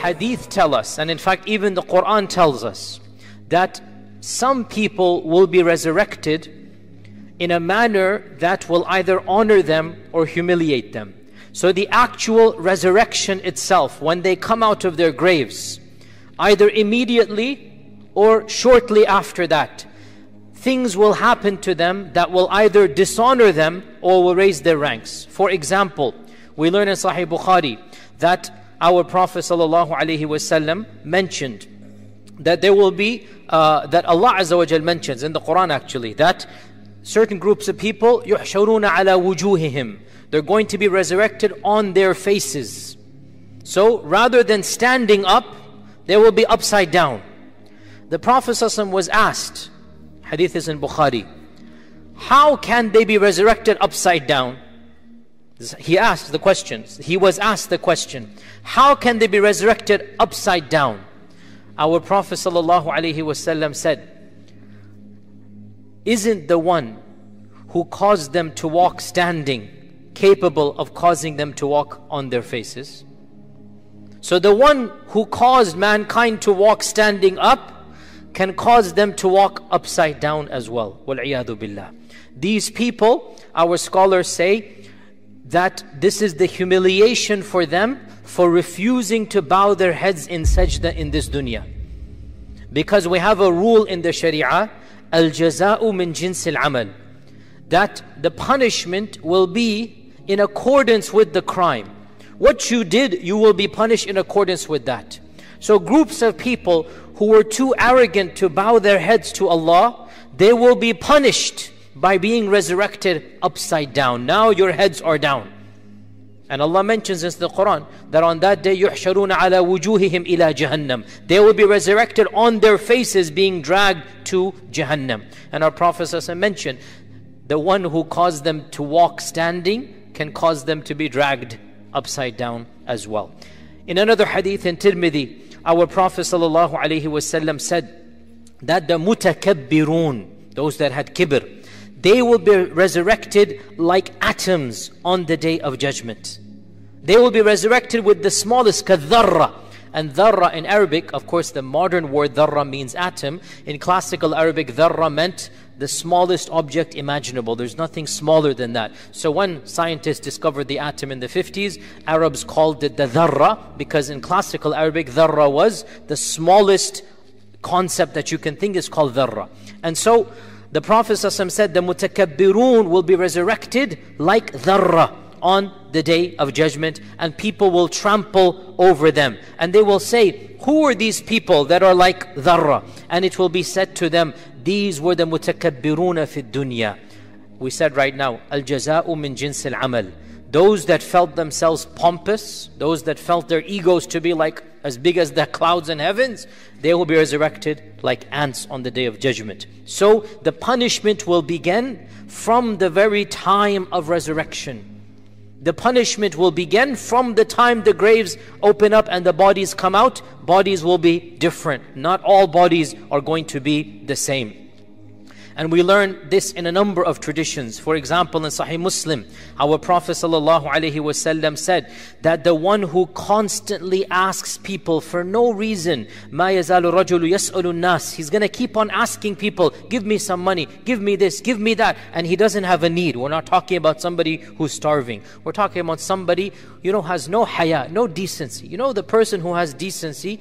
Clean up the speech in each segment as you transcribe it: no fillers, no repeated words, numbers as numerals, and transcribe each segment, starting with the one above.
hadith tell us, and in fact even the Quran tells us, that some people will be resurrected in a manner that will either honor them or humiliate them. So the actual resurrection itself, when they come out of their graves, either immediately or shortly after that, things will happen to them that will either dishonor them or will raise their ranks. For example, we learn in Sahih Bukhari that our Prophet ﷺ mentioned that there will be, that Allah Azza wa Jal mentions in the Quran actually, that certain groups of people, يُحْشَرُونَ عَلَى وُجُوهِهِمْ, they're going to be resurrected on their faces. So rather than standing up, they will be upside down. The Prophet ﷺ was asked, hadith is in Bukhari, how can they be resurrected upside down? He asked the question. He was asked the question, how can they be resurrected upside down? Our Prophet ﷺ said, isn't the one who caused them to walk standing capable of causing them to walk on their faces? So the one who caused mankind to walk standing up can cause them to walk upside down as well. وَالْعِيَاذُ بِاللَّهِ. These people, our scholars say, that this is the humiliation for them for refusing to bow their heads in sajda in this dunya. Because we have a rule in the Sharia, al-jaza'u min jinsil amal, that the punishment will be in accordance with the crime. What you did, you will be punished in accordance with that. So groups of people who were too arrogant to bow their heads to Allah, they will be punished by being resurrected upside down. Now your heads are down. And Allah mentions in the Quran that on that day, يُحْشَرُونَ عَلَى وُجُوهِهِمْ إِلَى جَهَنَّمْ, they will be resurrected on their faces being dragged to Jahannam. And our Prophet ﷺ mentioned, the one who caused them to walk standing can cause them to be dragged upside down as well. In another hadith in Tirmidhi, our Prophet ﷺ said that the mutakabbirun, those that had kibr, they will be resurrected like atoms on the day of judgment. They will be resurrected with the smallest, كَالذَّرَّةِ. And dharra in Arabic, of course the modern word dharra means atom. In classical Arabic, dharra meant the smallest object imaginable. There's nothing smaller than that. So when scientists discovered the atom in the 50s, Arabs called it the dharra, because in classical Arabic, dharra was the smallest concept that you can think is called dharra. And so the Prophet ﷺ said the mutakabbirun will be resurrected like dharra on the day of judgment, and people will trample over them. And they will say, who are these people that are like dharra? And it will be said to them, these were the mutakabbiruna fi dunya. We said right now, al-jaza'u min jinsil amal. Those that felt themselves pompous, those that felt their egos to be like as big as the clouds in heavens, they will be resurrected like ants on the day of judgment. So the punishment will begin from the very time of resurrection. The punishment will begin from the time the graves open up and the bodies come out. Bodies will be different. Not all bodies are going to be the same. And we learn this in a number of traditions. For example, in Sahih Muslim, our Prophet ﷺ said that the one who constantly asks people for no reason, مَا يَزَالُ الرَّجُلُ يَسْأَلُ النَّاسِ, he's going to keep on asking people, give me some money, give me this, give me that, and he doesn't have a need. We're not talking about somebody who's starving. We're talking about somebody, has no haya, no decency. The person who has decency,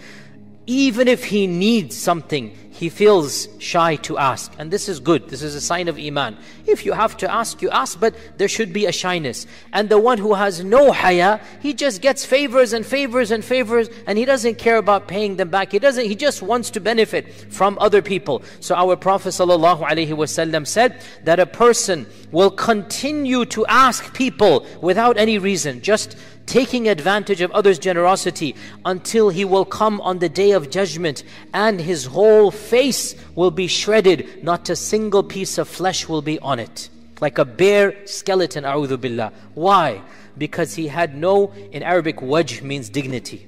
even if he needs something, he feels shy to ask. And this is good. This is a sign of Iman. If you have to ask, you ask, but there should be a shyness. And the one who has no haya, he just gets favors and favors and favors, and he doesn't care about paying them back. He just wants to benefit from other people. So our Prophet ﷺ said that a person will continue to ask people without any reason, just taking advantage of others' generosity, until he will come on the day of judgment and his whole face will be shredded. Not a single piece of flesh will be on it. Like a bare skeleton, a'udhu billah. Why? Because he had no, in Arabic, wajh means dignity.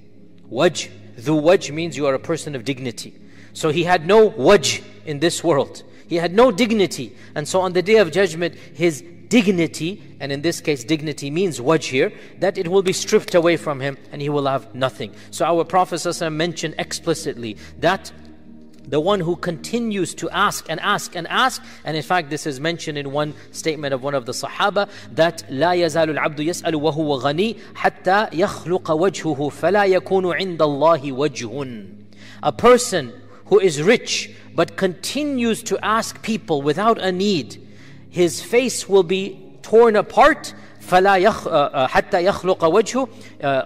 Wajh, dhu wajh means you are a person of dignity. So he had no wajh in this world. He had no dignity. And so on the day of judgment, his dignity, and in this case dignity means wajh here, that it will be stripped away from him and he will have nothing. So our Prophet ﷺ mentioned explicitly that the one who continues to ask and ask and ask, and in fact this is mentioned in one statement of one of the Sahaba, that لا يزال العبد يسأل وهو غني حتى يخلق وجهه فلا يكون عند الله وجه. A person who is rich but continues to ask people without a need, his face will be torn apart. حتى يخلق وجهه.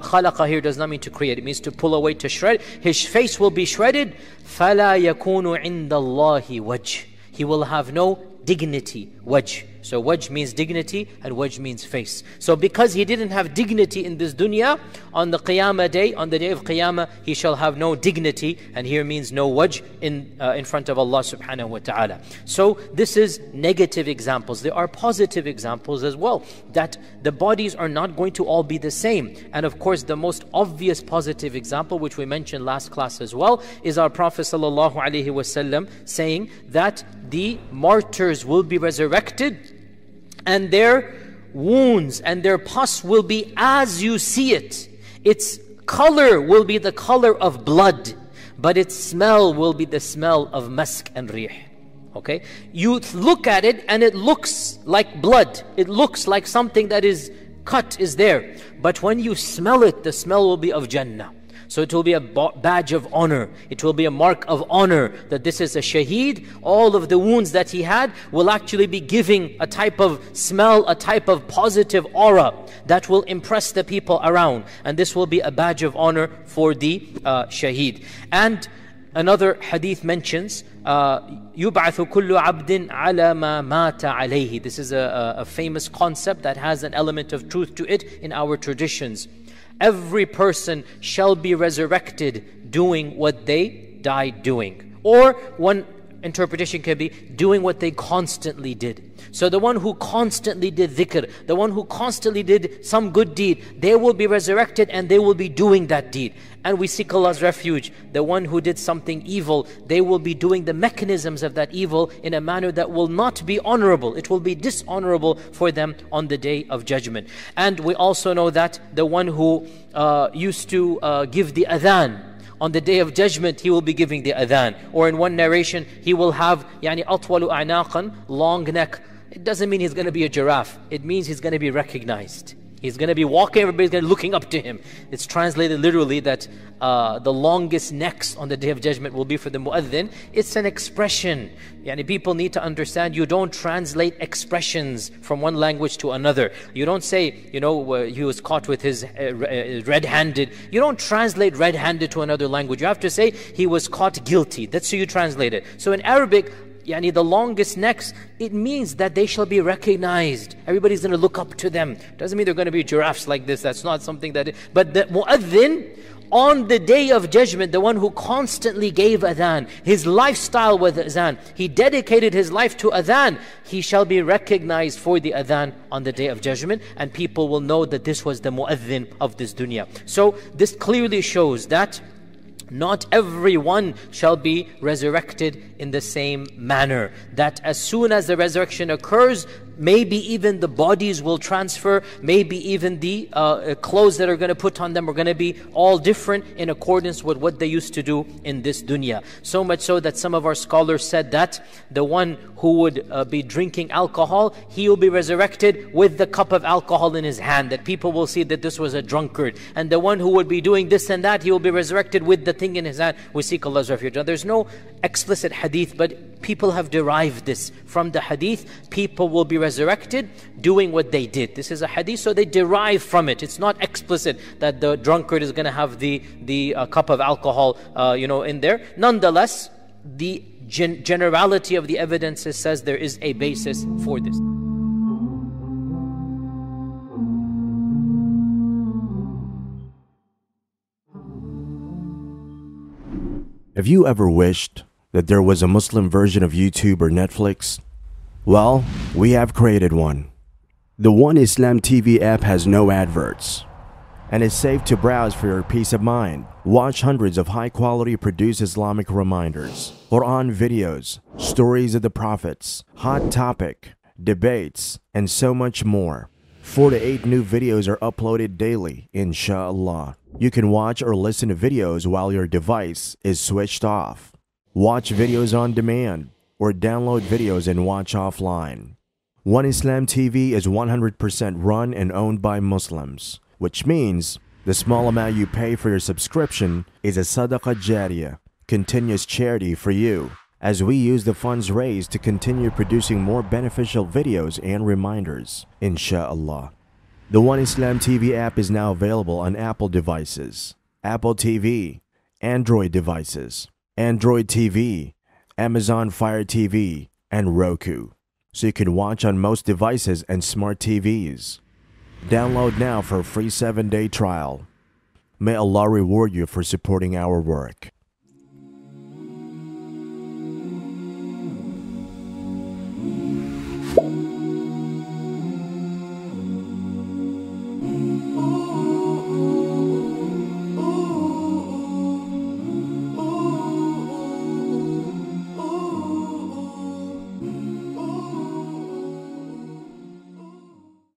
خلق here does not mean to create, it means to pull away, to shred. His face will be shredded. فلا يكون عند الله وجه. He will have no dignity, wajh. So wajh means dignity and wajh means face. So because he didn't have dignity in this dunya, on the Qiyamah day, on the day of Qiyamah, he shall have no dignity, and here means no wajh in front of Allah subhanahu wa ta'ala. So this is negative examples. There are positive examples as well, that the bodies are not going to all be the same. And of course the most obvious positive example, which we mentioned last class as well, is our Prophet sallallahu alaihi wasallam saying that the martyrs will be resurrected and their wounds and their pus will be as you see it. Its color will be the color of blood, but its smell will be the smell of mask and rih. Okay? You look at it and it looks like blood. It looks like something that is cut is there. But when you smell it, the smell will be of Jannah. So it will be a badge of honor. It will be a mark of honor that this is a shaheed. All of the wounds that he had will actually be giving a type of smell, a type of positive aura that will impress the people around. And this will be a badge of honor for the shaheed. And another hadith mentions, يُبْعَثُ كُلُّ عَبْدٍ عَلَى مَا مَاتَ عَلَيْهِ. This is a famous concept that has an element of truth to it in our traditions. Every person shall be resurrected doing what they died doing. Or one interpretation can be doing what they constantly did. So the one who constantly did dhikr, the one who constantly did some good deed, they will be resurrected and they will be doing that deed. And we seek Allah's refuge. The one who did something evil, they will be doing the mechanisms of that evil in a manner that will not be honorable. It will be dishonorable for them on the day of judgment. And we also know that the one who used to give the adhan, on the day of judgment, he will be giving the adhan. Or in one narration, he will have أطول أعناقا, long neck. It doesn't mean he's going to be a giraffe. It means he's going to be recognized. He's going to be walking, everybody's going to be looking up to him. It's translated literally that the longest necks on the day of judgment will be for the mu'adhin. It's an expression. People need to understand, you don't translate expressions from one language to another. You don't say, he was caught with his red-handed. You don't translate red-handed to another language. You have to say, he was caught guilty. That's how you translate it. So in Arabic, the longest necks, it means that they shall be recognized. Everybody's going to look up to them. Doesn't mean they're going to be giraffes like this. That's not something that... But the mu'adhin, on the day of judgment, the one who constantly gave adhan, his lifestyle was adhan, he dedicated his life to adhan, he shall be recognized for the adhan on the day of judgment, and people will know that this was the mu'adhin of this dunya. So this clearly shows that not everyone shall be resurrected in the same manner. That as soon as the resurrection occurs, maybe even the bodies will transfer, maybe even the clothes that are going to put on them are going to be all different in accordance with what they used to do in this dunya. So much so that some of our scholars said that the one who would be drinking alcohol, he will be resurrected with the cup of alcohol in his hand, that people will see that this was a drunkard. And the one who would be doing this and that, he will be resurrected with the thing in his hand. We seek Allah's refuge. Now, there's no explicit hadith, but people have derived this from the hadith. People will be resurrected doing what they did. This is a hadith, so they derive from it. It's not explicit that the drunkard is going to have the cup of alcohol in there. Nonetheless, the generality of the evidences says there is a basis for this. Have you ever wished that there was a Muslim version of YouTube or Netflix? Well, we have created one. The One Islam TV app has no adverts and is safe to browse for your peace of mind. Watch hundreds of high-quality produced Islamic reminders, Quran videos, stories of the prophets, hot topic, debates, and so much more. 4 to 8 new videos are uploaded daily, inshallah. You can watch or listen to videos while your device is switched off. Watch videos on demand, or download videos and watch offline. One Islam TV is 100% run and owned by Muslims, which means the small amount you pay for your subscription is a sadaqah jariyah, continuous charity for you, as we use the funds raised to continue producing more beneficial videos and reminders, inshallah. The One Islam TV app is now available on Apple devices, Apple TV, Android devices, Android TV, Amazon Fire TV, and Roku, so you can watch on most devices and smart TVs. Download now for a free 7-day trial. May Allah reward you for supporting our work.